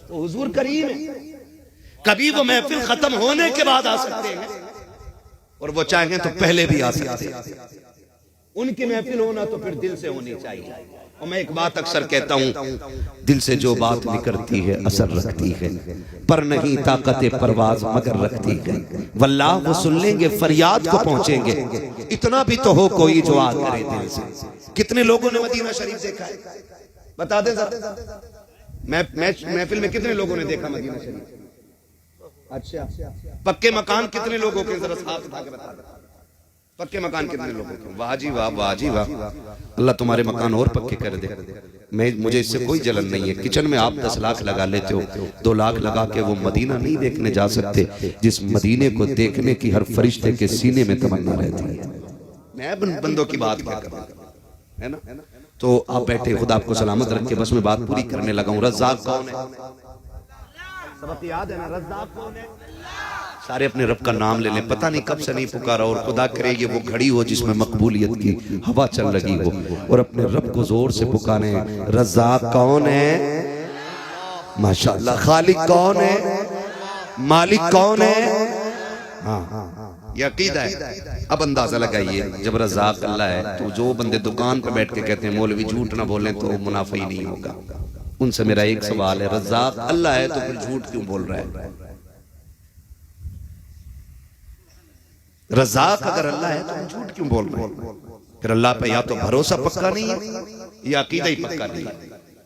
तो हुजूर करीम है, कभी वो महफिल खत्म होने के बाद आ सकते हैं और वो चाहें तो पहले भी आ सकते हैं। उनकी महफिल होना तो फिर दिल से होनी चाहिए। और मैं एक बात अक्सर कहता हूं, दिल से जो बात निकलती है असर रखती है, पर नहीं ताकत परवाज मगर रखती है। वल्लाह वो सुन लेंगे, फरियाद को पहुंचेंगे। इतना भी तो हो कोई जो आ करे दिल से। कितने लोगों ने मदीना शरीफ देखा है, बता दें जरा। महफिल में कितने लोगों ने देखा मदीना शरीफ? अच्छा, पक्के मकान कितने लोगों के, जरा हाथ उठा के बता दो। पक्के मकान कितने लोगों के? वाह जी वाह, वाह जी वाह। अल्लाह तुम्हारे मकान और पक्के कर दे। मुझे इससे कोई जलन नहीं है। किचन में आप 10 लाख लगा लेते हो, 2 लाख लगा के वो मदीना नहीं देखने जा सकते जिस मदीने को देखने की हर फरिश्ते के सीने में तमन्ना रहती है। मैं बंदों की बात क्या कर रहा है ना। तो आप बैठे, खुदा आपको सलामत रखे। बस मैं बात पूरी करने लगा हूँ। रज़्ज़ाक़ कौन है? सबक याद है ना? रज़्ज़ाक़ कौन है? सारे अपने रब का नाम ले लें। पता नहीं कब से नहीं पुकारा, और खुदा करे ये वो घड़ी हो जिसमें मकबूलियत की हवा चल लगी हो, और अपने रब को जोर से पुकारे। रज़्ज़ाक़ कौन है? माशाअल्लाह। खालिक कौन है? मालिक कौन है? हाँ, ये अकीदा है। अब अंदाजा लगाइए, जब रज़्ज़ाक़ अल्लाह है तो जो बंदे दुकान पे बैठ के कहते हैं मौलवी झूठ ना बोलें तो मुनाफा ही नहीं होगा, उनसे मेरा एक सवाल है, रज़्ज़ाक़ अल्लाह है तो फिर झूठ क्यों बोल रहा है? रज़्ज़ाक़ अगर अल्लाह है तो झूठ क्यों बोल रहे हैं? फिर अल्लाह पे या तो भरोसा पक्का नहीं है या अकीदा ही पक्का नहीं है।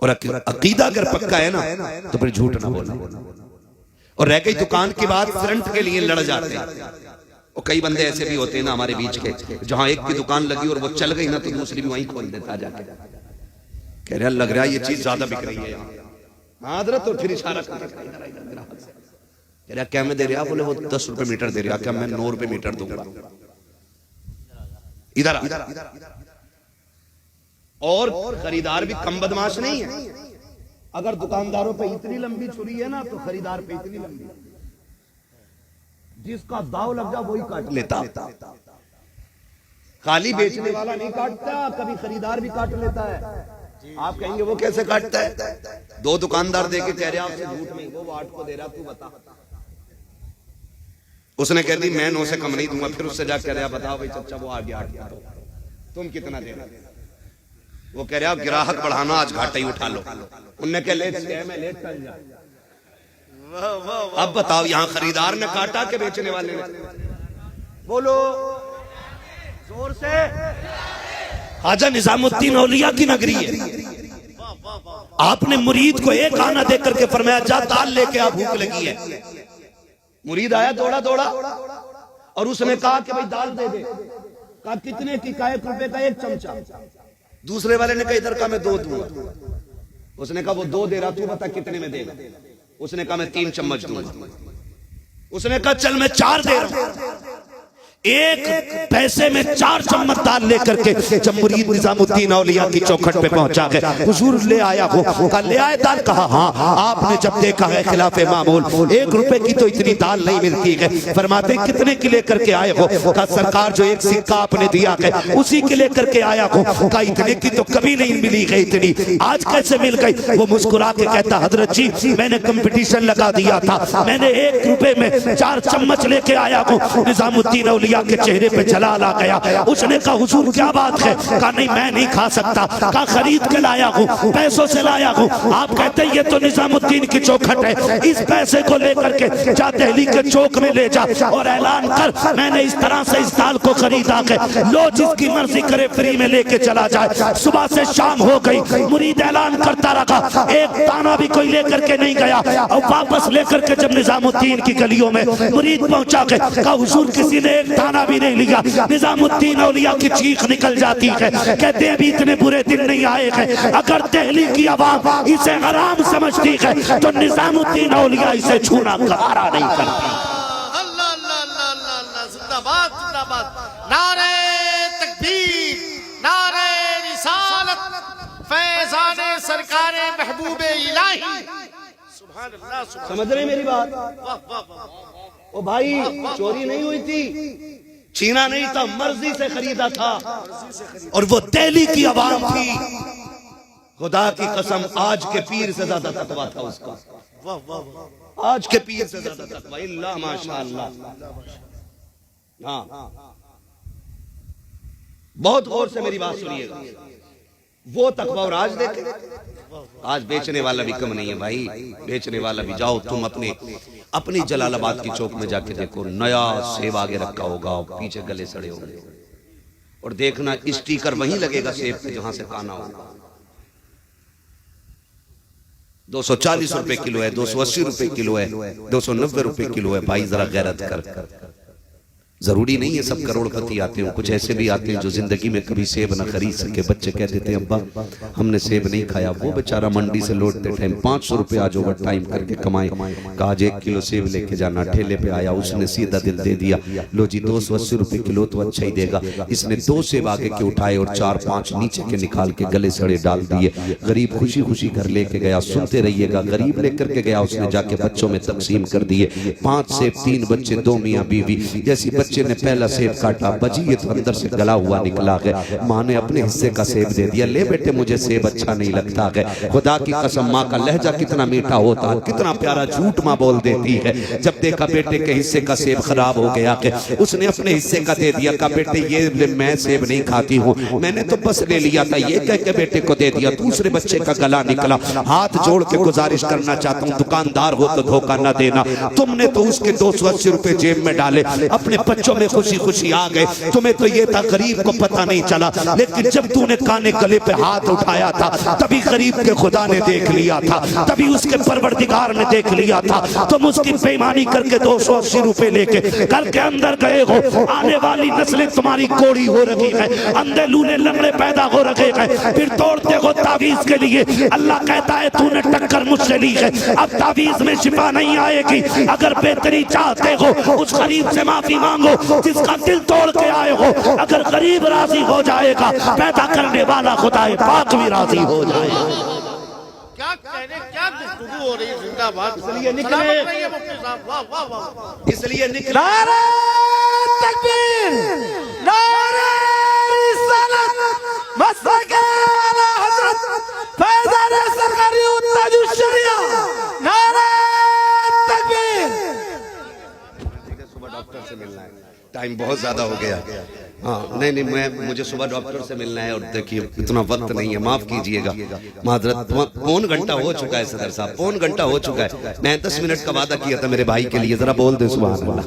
और अकीदा अगर पक्का है ना तो फिर झूठ ना बोलना। और रह गई दुकान की बात, फ्रंट के लिए लड़ जाते हैं। और कई बंदे ऐसे भी होते हैं ना हमारे बीच के, जहां एक की दुकान लगी और वो चल गई ना तो दूसरी भी वहीं खोल देता जाके। कह रहा लग रहा है ये चीज ज्यादा बिक रही है यहाँ, तो फिर इशारा कह रहा क्या मैं दे रहा? बोले वो 10 रुपए मीटर दे रहा। क्या मैं 9 रुपए मीटर दूंगा? इधर और खरीदार भी कम बदमाश नहीं है। अगर दुकानदारों पे इतनी लंबी छुरी है ना तो खरीदार पे इतनी लंबी, जिसका दाव लग जा वही काट लेता। खाली बेचने वाला नहीं काटता, कभी खरीदार भी काट लेता है। आप कहेंगे वो कैसे काटता है? 2 दुकानदार देके कह रहे आपसे झूठ नहीं, वो 8 को दे रहा, तू बता। उसने कह दी मैं 9 से कम नहीं दूंगा। फिर उससे जाकर कह रहा बताओ भाई चच्चा वो आ गया 8, तुम कितना दे रहे? वो कह रहा ग्राहक बढ़ाना, आज घाटा ही उठा लो। उनने कह लेट मैं लेट चल जा। अब बताओ यहाँ खरीदार ने काटा के बेचने वाले ने? बोलो जोर से। ख्वाजा निजामुद्दीन औलिया की नगरी है। आपने मुरीद को एक आना दे करके फरमाया जा दाल लेके आ, भूख लगी है। मुरीद आया दौड़ा दौड़ा और उसने कहा कि भाई दाल दे दे। कहा कितने की? का 1 रुपए का 1 चमचा। दूसरे वाले ने कहा इधर का मैं 2 दूंगा। उसने कहा वो 2 दे रहा, तू बता कितने में देगा? उसने कहा मैं 3 चम्मच दूंगा। उसने कहा चल मैं 4 दे रहा हूं। 1 पैसे में 4 चम्मच दाल लेकर के जब मुरीद निजामुद्दीन औलिया की चौखट पे पहुंचा गया, हुजूर ले आया हो? कहा ले आए दाल? कहा हाँ। आपने जब देखा है खिलाफे मामूल 1 रुपए की तो इतनी दाल नहीं मिलती है। फरमाते कितने की लेकर के आए हो? कहा सरकार जो 1 सिक्का आपने दिया है उसी के लेकर के आया हो। कहा इतने की तो कभी नहीं मिली गई, इतनी आज कैसे मिल गई? वो मुस्कुरा के कहता हजरत जी मैंने कंपटीशन लगा दिया था, मैंने 1 रुपए में 4 चम्मच लेके आया हूँ। निजामुद्दीन औलिया के चेहरे पे जलाल आ गया। उसने कहा हुजूर क्या बात है? कहा नहीं मैं नहीं खा सकता। कहा खरीद के लाया हूँ, पैसों से लाया हूँ। आप कहते हैं ये तो निजामुद्दीन की चौखट है, इस पैसे को लेकर के जा दिल्ली के चौक में ले जा और ऐलान कर मैंने इस तरह से इस दाल को खरीदा है, लो जिसकी मर्जी करे फ्री में लेके चला जाए। सुबह से शाम हो गई, मुरीद ऐलान करता रहा, एक दाना भी कोई लेकर के नहीं गया। और वापस लेकर के जब निजामुद्दीन की गलियों में मुरीद पहुंचा के कहा हुजूर किसी ने एक दाना भी नहीं लिया। निजामुद्दीन औलिया की चीख निकल जाती है, कहते हैं भी इतने बुरे दिन नहीं आए हैं। अगर दिल्ली की आवाम इसे हराम समझती है तो निजामुद्दीन औलिया इसे छूना गवारा नहीं करता। अल्लाह अल्लाह अल्लाह अल्लाह, जिंदाबाद जिंदाबाद। नारे तकबीर, नारे रिसालत, फैज़ाने सरकारे महबूबे इलाही। सुभान अल्लाह, समझ रहे मेरी बात? ओ भाई चोरी नहीं हुई थी, छीना नहीं था, मर्जी से खरीदा था। और वो दिल्ली की आवाम थी, खुदा की कसम आज के पीर से ज्यादा तकवा था उसका। आज के पीर से ज्यादा तकवा, इल्ला माशाअल्लाह। हाँ, बहुत गौर से मेरी बात सुनिएगा। वो तकवा और आज देखे, आज बेचने वाला भी कम नहीं है भाई, बेचने वाला भी। जाओ तुम अपनी जलालाबाद की चौक में जाके देखो, नया सेब आगे रखा होगा, पीछे गले सड़े होंगे, और देखना स्टिकर वहीं लगेगा सेब पे जहां से काना होगा। 240 रुपए किलो है, 280 रुपए किलो है, 290 रुपए किलो है। भाई जरा गैरत कर। जरूरी नहीं है सब करोड़पति आते हो, कुछ ऐसे भी आते हैं जो जिंदगी में कभी सेब ना खरीद सके। बच्चे कह देते हैं अब्बा हमने सेब नहीं खाया। वो बेचारा मंडी से लौटते टाइम 500 रुपए आज ओवर टाइम करके कमाए, कहा आज 1 किलो सेब लेके जाना। ठेले पे आया, उसने सीधा दिल दे दिया, लो जी 280 रुपए किलो तो अच्छा ही देगा। इसने 2 सेब आगे के उठाए और 4-5 नीचे के निकाल के गले सड़े डाल दिए। गरीब खुशी खुशी घर लेके गया। सुनते रहिएगा, गरीब लेकर के गया, उसने जाके बच्चों में तकसीम कर दिए। 5 सेब, 3 बच्चे, 2 मियाँ बीवी। जैसी बच्चे ने पहला सेब काटा, बजी ये तो अंदर से गला हुआ निकला है। माँ ने अपने हिस्से का सेब दे दिया, ले बेटे मुझे सेब अच्छा नहीं लगता है। खुदा की कसम माँ का लहजा कितना मीठा होता है, कितना प्यारा झूठ माँ बोल देती है। जब देखा बेटे के हिस्से का सेब खराब हो गया है, उसने अपने हिस्से का दे दिया, कहा बेटे ये मैं सेब नहीं खाती हूँ, मैंने तो बस ले लिया था, ये कह के बेटे को दे दिया। दूसरे बच्चे का गला निकला। हाथ जोड़ के गुजारिश करना चाहता हूँ, दुकानदार हो तो धोखा न देना। तुमने तो उसके 280 रुपए जेब में डाले, अपने बच्चों में खुशी खुशी आ गए। तुम्हें तो ये था गरीब को पता नहीं चला, लेकिन जब तूने काने गले पे हाथ उठाया था तभी गरीब के खुदा ने देख लिया था, तभी उसके परवरदिगार ने देख लिया था। तुम उसकी बेईमानी करके 280 रुपए लेके घर के अंदर गए हो। आने वाली नस्लें तुम्हारी कोड़ी हो रही है, अंधे लूले लंगड़े पैदा हो रहे हैं, फिर तोड़ते हो तावीज के लिए। अल्लाह कहता है तूने टक्कर मुझसे ली है, अब तावीज में शिफा नहीं आएगी। अगर बेहतरी चाहते हो उस गरीब से माफी मांगो जिसका दिल तोड़ के आए हो। अगर गरीब राजी हो जाएगा, पैदा करने वाला खुदा पाक भी राजी हो जाएगा। क्या कहने, क्या गुफ्तगू हो रही है। जिंदाबाद। इसलिए निकले, सलामत रहिए मुफ्ती साहब। वाह वाह वाह। इसलिए निकले। नारे तकबीर, नारे रिसालत, मसके आला हजरत फैज़ान सरकारी ताजुश शरिया। नारे तकबीर। सुबह डॉक्टर से मिलना है, टाइम बहुत ज्यादा हो गया। हाँ नहीं, मुझे सुबह डॉक्टर से मिलना है, और देखिए इतना वक्त नहीं है, माफ कीजिएगा। माजरत, 1 घंटा हो चुका है सदर साहब, 1 घंटा हो चुका है। मैं 10 मिनट का वादा किया था मेरे भाई के लिए, जरा बोल दे सुभान अल्लाह।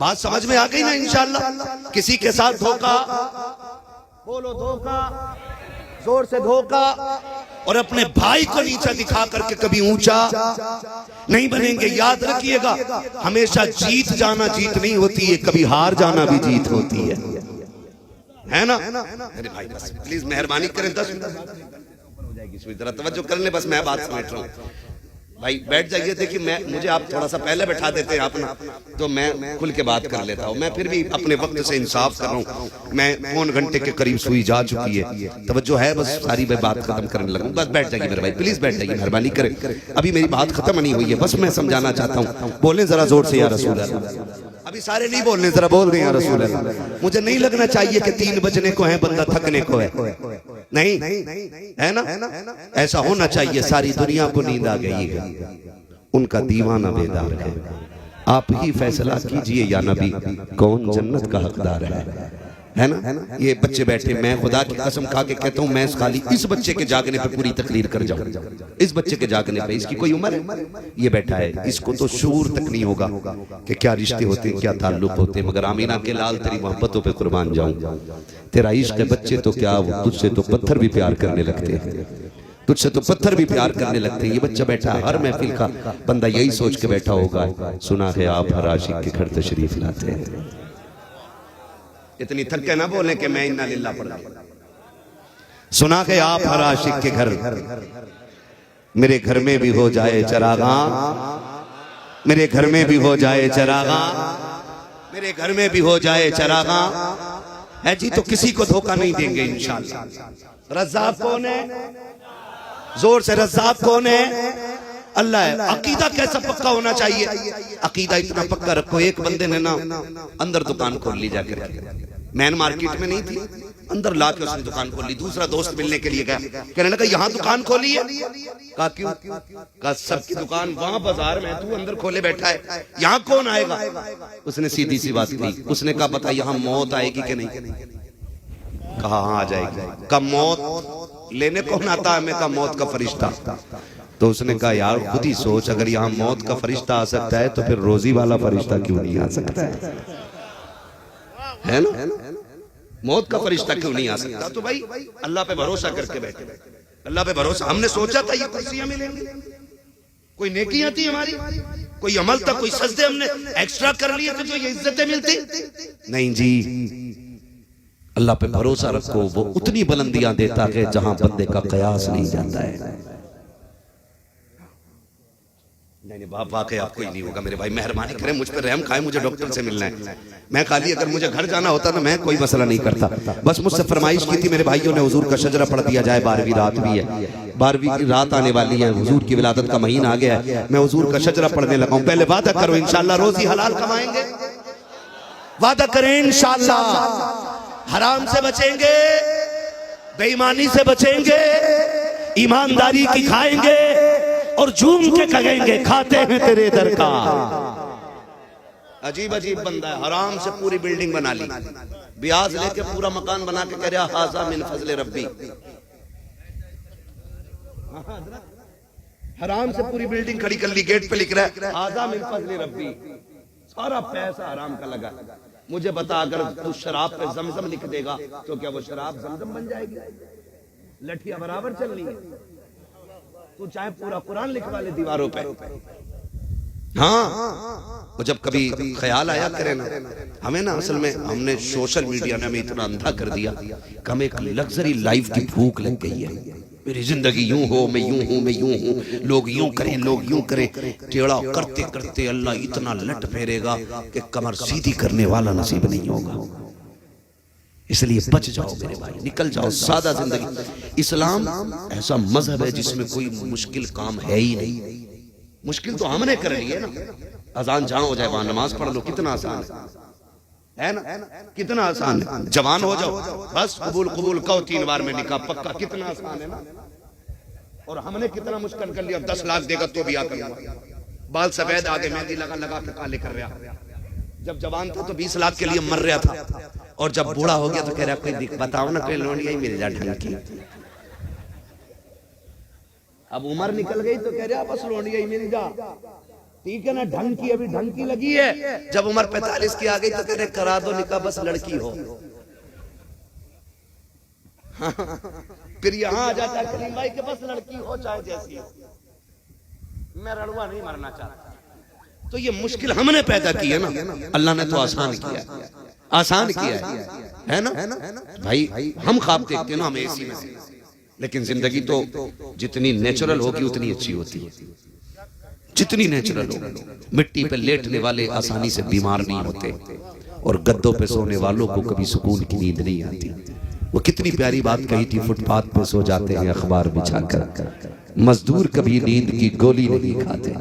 बात समझ में आ गई ना इंशाअल्लाह। किसी के साथ धोखा, बोलो धोखा, जोर से धोखा। और अपने भाई को नीचा दिखा करके कभी ऊंचा नहीं बनेंगे। याद रखिएगा, हमेशा जीत जाना जीत नहीं होती है, कभी हार जाना भी जीत होती है ना। अरे भाई बस प्लीज मेहरबानी करें, 10 मिनट हो जाएगी, सुई जरा तवज्जो कर ले, बस मैं बात समेट रहा हूँ। भाई बैठ जाइए। देखिए मुझे आप थोड़ा सा पहले बैठा देते हैं अपना, तो मैं खुल के बात कर लेता हूँ। मैं फिर भी अपने वक्त से इंसाफ कर रहा हूँ। मैं 1 घंटे के करीब सुई जा चुकी है, तवज्जो है, बस सारी मैं बात खत्म करने लगूँ। बस बैठ जाइए मेरे भाई, प्लीज बैठ जाइए, मेहरबानी करें। अभी मेरी बात खत्म नहीं हुई है, बस मैं समझाना चाहता हूँ। बोले जरा जोर से या रसूल अल्लाह। अभी सारे नहीं बोलने, जरा बोल दें या रसूल अल्लाह। मुझे नहीं लगना चाहिए कि 3 बजने को है, बंदा थकने को है, नहीं है ना। ऐसा होना चाहिए सारी दुनिया को नींद आ गई है, उनका दीवाना बेदार है। आप ही फैसला कीजिए या नबी, कौन जन्नत का हकदार है ना। ये बच्चे बैठे, मैं खुदा की कसम खा के कहता हूँ, मैं खाली इस बच्चे के जागने पे पूरी तकरीर कर जाऊं। इस बच्चे के जागने पे, इसकी कोई उम्र है, ये बैठा है, इसको तो शूर तक नहीं होगा कि क्या रिश्ते होते, क्या ताल्लुक होते। मगर आमीना के लाल तेरी मोहब्बतों पे कुर्बान जाऊं। तेरा इश्क है बच्चे तो क्या, तुझसे तो पत्थर भी प्यार करने लगते हैं, तुझसे तो पत्थर भी प्यार करने लगते हैं। ये बच्चा बैठा, हर महफिल का बंदा यही सोच के बैठा होगा, सुना है आप हर आशिक के घर तशरीफ लाते हैं। इतनी थक के ना बोले कि मैं इन्ना लिल्लाह पढ़ लिया। सुना है आप हर आशिक के घर, मेरे घर में भी हो जाए चरागा, मेरे घर में भी हो जाए चरागा, मेरे घर में भी हो जाए चरागा। है जी, तो किसी को धोखा नहीं देंगे इंशाअल्लाह। रज़्ज़ाक़ कौन है? जोर से, रज़्ज़ाक़ कौन है? अल्लाह है। अकीदा कैसा पक्का होना चाहिए? अकीदा इतना पक्का रखो, एक बंदे ने ना अंदर दुकान खोल ली जाकर, मैन मार्केट में नहीं थी, अंदर ला के उसने दुकान खोल ली। दूसरा दोस्त मिलने के लिए गया, कहने लगा यहाँ दुकान खोली है। कहा क्यों? कहा सबकी दुकान वहां बाजार में, तू अंदर खोले बैठा है, यहाँ कौन आएगा? उसने सीधी सी बात कही, उसने कहा बता यहाँ मौत आएगी कि नहीं? कहा हाँ आ जाएगी। कहा मौत लेने कौन आता है? मैं कहा मौत का फरिश्ता। तो उसने कहा यार खुद ही सोच, अगर यहाँ मौत का फरिश्ता आ सकता है तो फिर रोजी वाला फरिश्ता क्यों नहीं आ सकता है ना? मौत का फरिश्ता क्यों नहीं आ सकता? तो भाई अल्लाह पे भरोसा करके बैठे, अल्लाह पे भरोसा। हमने सोचा था ये कुर्सियां मिलेंगी, कोई नेकियां थी हमारी, कोई अमल था, कोई सजदे हमने एक्स्ट्रा कर लिए थे जो ये इज्जतें मिलती नहीं जी। अल्लाह पे भरोसा रखो, वो उतनी बुलंदियां देता है जहां बंदे का कयास नहीं जाता है। नहीं बाप वाकई आपको ही नहीं होगा मेरे भाई, मेहरबानी करें मुझ पर रहम खाए, मुझे डॉक्टर से मिलना है। मैं खाली अगर मुझे घर जाना होता ना मैं कोई मसला नहीं करता, बस मुझसे फरमाइश की थी मेरे भाइयों ने हुजूर का शजरा पढ़ दिया जाए। 12वीं रात भी है, 12वीं की रात आने वाली है, हुजूर की विलादत का महीना आ गया है, मैं हुजूर का शजरा पढ़ने लगा हूं। पहले वादा करो इंशाअल्लाह रोजी हलाल कमाएंगे, वादा करें इंशाअल्लाह हराम से बचेंगे, बेईमानी से बचेंगे, ईमानदारी की खाएंगे और झूम के कहेंगे खाते हैं तेरे दर का। अजीब अजीब बंदा है, हराम से पूरी बिल्डिंग बना ली, ब्याज लेके पूरा मकान बना के कह रहा हाजा मिन फजले रब्बी। हराम से पूरी बिल्डिंग खड़ी कर ली, गेट पे लिख रहा है हाजा मिन फजले रब्बी, सारा पैसा हराम का लगा। मुझे बता अगर तू शराब पे जमजम लिख देगा तो क्या वो शराब जमजम बन जाएगी? लठिया बराबर चल रही है, तू चाहे पूरा कुरान लिखवा ले दीवारों पे। हाँ वो जब कभी ख्याल आया करे ना हमें ना, असल में हमने सोशल मीडिया ने हमें इतना अंधा कर दिया कि हमें एक लग्जरी लाइफ की भूख लग गई है। मेरी जिंदगी यूं हो, मैं यूं हूं, मैं यूं हूं, लोग यूं करें, लोग यूं करें। टेढ़ा करते करते अल्लाह इतना लट फेरेगा कि कमर सीधी करने वाला नसीब नहीं होगा। इसलिए बच जाओ मेरे भाई, निकल जाओ सादा जिंदगी। इस्लाम ऐसा मजहब है जिसमें कोई मुश्किल काम है ही नहीं। मुश्किल तो हमने कर ली है ना, अजान जहां हो जाए वहां नमाज पढ़ लो, कितना आसान है ना, कितना आसान है। जवान हो जाओ बस कबूल कबूल कहो 3 बार में निकाह पक्का, कितना आसान है ना। और हमने कितना मुश्किल कर लिया, 10 लाख देगा तो भी आकर बाल सफेद आगे मेहंदी लगा लगा के काले कर रहा। जब जवान था तो 20 लाख के लिए मर रहा था, और जब बूढ़ा हो गया तो कह रहा कोई बताओ ना कोई लोनिया ही मिल जाए ढंग की। अब उम्र निकल गई तो कह रहा बस लोनिया ही मिल जा, ठीक है ना, ढंग की अभी ढंग की लगी है। जब उम्र 45 की आ गई तो कह रहे करा दो निकाह बस लड़की हो। फिर यहाँ आ जाता है करीम भाई के बस लड़की हो चाहे जैसी हो, मैं रड़ुआ नहीं मरना चाहता। तो ये मुश्किल हमने पैदा की है ना, अल्लाह ने तो आसान किया, आसान किया है ना भाई। हम ख्वाब देखते हैं ना हम एसी में, लेकिन जिंदगी तो जितनी नेचुरल होगी उतनी अच्छी होती है, जितनी नेचुरल हो। मिट्टी पे लेटने वाले आसानी से बीमार नहीं होते, और गद्दों पे सोने वालों को कभी सुकून की नींद नहीं आती। वो कितनी प्यारी बात कही थी, फुटपाथ पे सो जाते हैं अखबार बिछाकर, मजदूर कभी नींद की गोली नहीं खाते,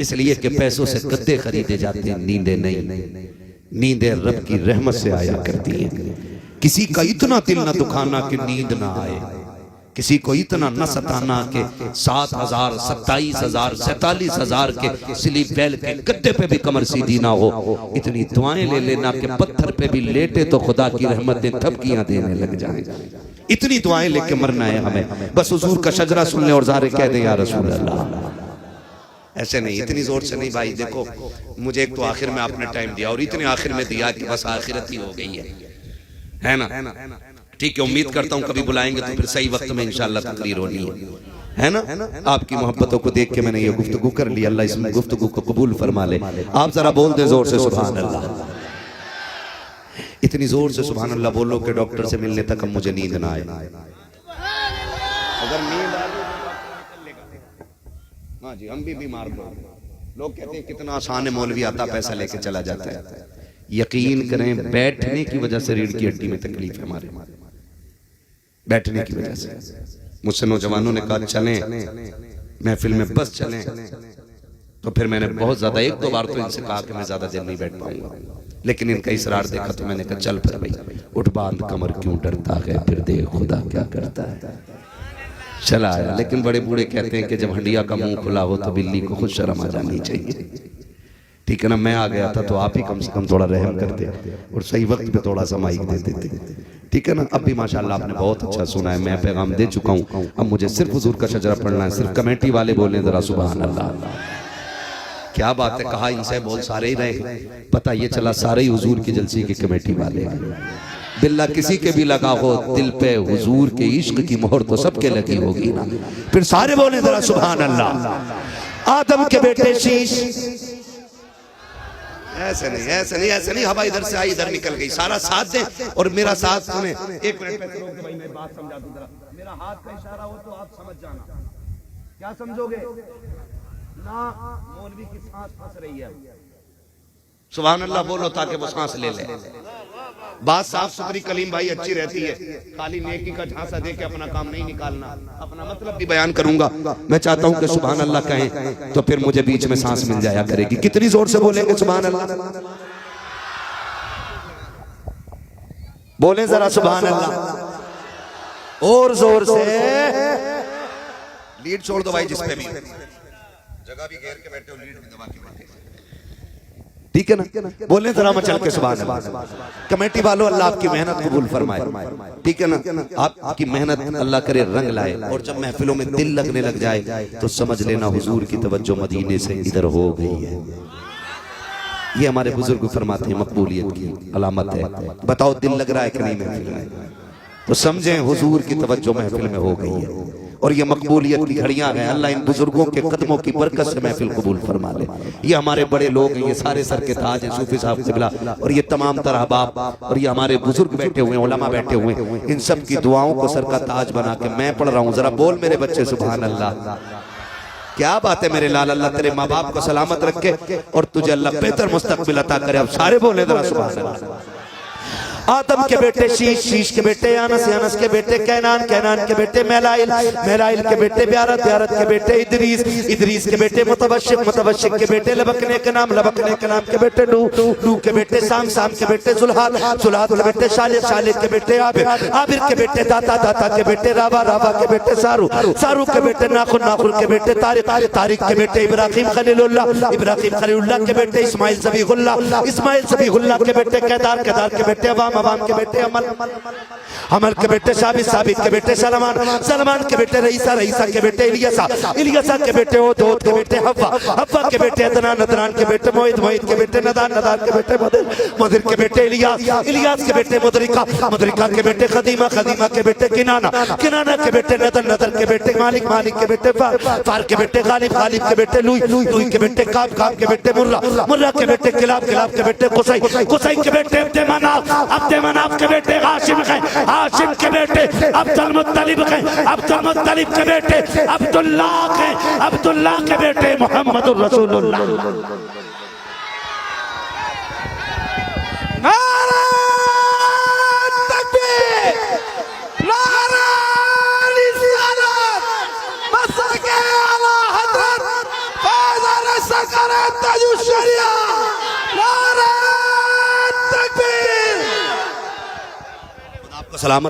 इसलिए कि पैसों से गद्दे खरीदे जाते हैं, नींदें नहीं। नींदें रब की रहमत से आया करती हैं। किसी का इतना दिल न दुखाना कि नींद ना आए, किसी को इतना न सताना कि 7,000 27,000 47,000 के स्लीप वेल के गद्दे पे भी कमर सीधी ना हो। इतनी दुआएं ले लेना कि पत्थर पे भी लेटे तो खुदा की रहमतें थपकियां देने लग जाएं। इतनी दुआएं लेके मरना है हमें, बस हुजूर का शजरा सुन ले और ज़ारे कह दे या रसूल अल्लाह। ऐसे नहीं, इतनी जोर से नहीं भाई। देखो मुझे एक तो आखिर में आपने टाइम दिया और इतने आखिर में दिया कि बस आखिरत ही हो गई है ना। ठीक है, उम्मीद करता हूँ कभी बुलाएंगे तो फिर सही वक्त में इंशाअल्लाह तकरीर होनी है ना। आपकी मोहब्बतों को देख के मैंने ये गुफ्तगू कर ली, अल्लाह इसमें गुफ्तगू को कबूल फरमा ले। आप जरा बोल दे जोर से सुभान अल्लाह। इतनी जोर से सुभान अल्लाह बोलो कि डॉक्टर से मिलने तक अब मुझे नींद ना आए। अगर नींद आ हाँ जी हम भी बीमार लोग कहते हैं कितना आसान है, मौलवी आता पैसा लेके चला जाता है। यकीन करें बैठने की वजह से रीढ़ की हड्डी में तकलीफ है हमारे, बैठने की वजह से। मुझसे नौजवानों ने कहा चलें महफिल में बस चलें। तो फिर मैंने बहुत ज्यादा एक दो बार तो इनसे कहा कि मैं ज्यादा देर नहीं बैठ पाऊंगा, लेकिन इनका इसरार देखा तो मैंने कहा चल फिर भाई उठ बांध कमर, क्यों डरता है फिर देख खुदा क्या करता है। चला आया। लेकिन बड़े बूढ़े कहते हैं कि जब हंडिया का मुंह खुला हो तो बिल्ली को खुद शर्म आ जानी चाहिए। ठीक है ना, मैं आ गया था तो आप ही कम से कम थोड़ा रहम करते और सही वक्त पे थोड़ा सा माइक दे देते। ठीक है ना, अब भी माशाल्लाह आपने बहुत अच्छा सुना है, मैं पैगाम दे चुका हूँ। अब मुझे सिर्फ हुजूर का शजरा पढ़ना है। सिर्फ कमेटी वाले बोले जरा सुभान अल्लाह। क्या बात है, कहा इनसे बोल सारे ही रहे, पता ये चला सारे ही हुजूर की जलसी की कमेटी वाले। बिल्ला किसी के भी लगा हो दिल पे हुजूर के इश्क की मोहर तो सबके लगी होगी ना। फिर सारे बोले जरा सुभान अल्लाह। आदम के बेटे शीश, ऐसे नहीं ऐसे नहीं ऐसे नहीं, हवा इधर से आई इधर निकल गई। सारा साथ दे और मेरा साथ सुने। एक मिनट पे रोक दे भाई, मैं बात समझा दूं जरा। मेरा हाथ का इशारा हो तो आप समझ जाना। क्या समझोगे ना, मौलवी की सांस फंस रही है। सुभान अल्लाह बोलो ताकि वो सांस ले ले। बात साफ सुथरी कलीम भाई अच्छी रहती है, खाली नेकी का झांसा दे के अपना काम नहीं निकालना। अपना मतलब भी बयान करूंगा। मैं चाहता हूं कि सुभान अल्लाह कहें तो फिर मुझे बीच में सांस मिल जाया करेगी। कितनी जोर से बोलेंगे सुभान अल्लाह? बोले जरा सुभान अल्लाह और जोर से। लीड छोड़ दो भाई, जिस पे भी जगह भी घेर के बैठे हो लीड भी दबा के बैठे। ठीक है ना, बोले जरा मचल के सुभान अल्लाह। कमेटी वालों अल्लाह आपकी मेहनत कबूल फरमाए। ठीक है ना, आपकी मेहनत अल्लाह करे रंग लाए। और जब महफिलों में दिल लगने लग जाए तो समझ लेना हुजूर की तवज्जो मदीने से इधर हो गई है। ये हमारे बुजुर्ग फरमाते हैं मकबूलियत की अलामत है। बताओ दिल लग रहा है कि नहीं महफिल में, तो समझें हुजूर की तवज्जो महफिल में हो गई है। और ये मकबूलियत की घड़ियां हैं। अल्लाह इन बुजुर्गों के कदमों की बरकत से महफिल कबूल फरमा ले। ये हमारे बड़े लोग हैं, ये सारे सर के ताज हैं सूफी साहब क़िबला, और ये तमाम तरह बाप और ये हमारे बुजुर्ग बैठे हुए हैं, उलमा बैठे हुए हैं। इन सब की दुआओं को सर का ताज बना के मैं पढ़ रहा हूँ। जरा बोल मेरे बच्चे सुभान अल्लाह। क्या बात है मेरे लाल, अल्लाह तेरे माँ बाप को सलामत रखे और तुझे अल्लाह बेहतर मुस्तकबिल अता करे। अब सारे बोले जरा सुभान अल्लाह। आदम के बेटे शीश, शीश के बेटे अनस, अनस के बेटे कैनान, कैनान के बेटे मेलाइल, मेलाइल के बेटे ब्यारत, ब्यारत के बेटे इदरीस, इदरीस के बेटे मुतवशिक, मुतवशिक के बेटे लबकने के नाम, लबकने के नाम के बेटे नूह, नूह के बेटे साम, साम के बेटे जुल्हाद, जुल्हाद के बेटे शालिद, शालिद के बेटे आबिर, आबिर के बेटे दाता, दाता के बेटे रावा, रावा के बेटे सारू, सारू के बेटे नाखुन, नाखुन के बेटे तारिक, तारिक के बेटे इब्राहिम खलीलुल्लाह, इब्राहिम खलीलुल्लाह के बेटे इस्माइल ज़बीहुल्लाह, इस्माइल ज़बीहुल्लाह के बेटे केदार, केदार के बेटे अवाम, अवाम के बेटे अमल, अमल के बेटे साबित, साबित के बेटे सलमान, सलमान के बेटे रईसा, रईसा के बेटे इलियासा, इलियासा के बेटे ओदोद के बेटे हव्वा, हव्वा के बेटे अदनान, अदनान के बेटे मोहित, मोहित के बेटे नदान, नदान के बेटे मदिर, मदिर के बेटे इलियास, इलियास के बेटे मुदरिका, मुदरिका के बेटे खदीमा, खदीमा के बेटे किनाना, किनाना के बेटे नदर, नदर के बेटे मालिक, मालिक के बेटे फार, फार के बेटे गालिब, गालिब के बेटे लुई, लुई के बेटे काब, काब के बेटे मुर्रा, मुर्रा के बेटे किलाब, किलाब के बेटे कुसै, कुसै के बेटे अब्दे मनाफ, अब्दे मनाफ के बेटे हाशिम हैं, हाशिम के बेटे अब्दुल मुत्तलिब हैं, अब्दुल मुत्तलिब के बेटे अब्दुल्लाह हैं, अब्दुल्लाह के बेटे मोहम्मदुर रसूलुल्लाह। नारे तकबीर, नारे रिसालत, मसके आला हज़रत फैज़ सकरत ताजुश शरिया। नारे तकबीर। आपको सलामत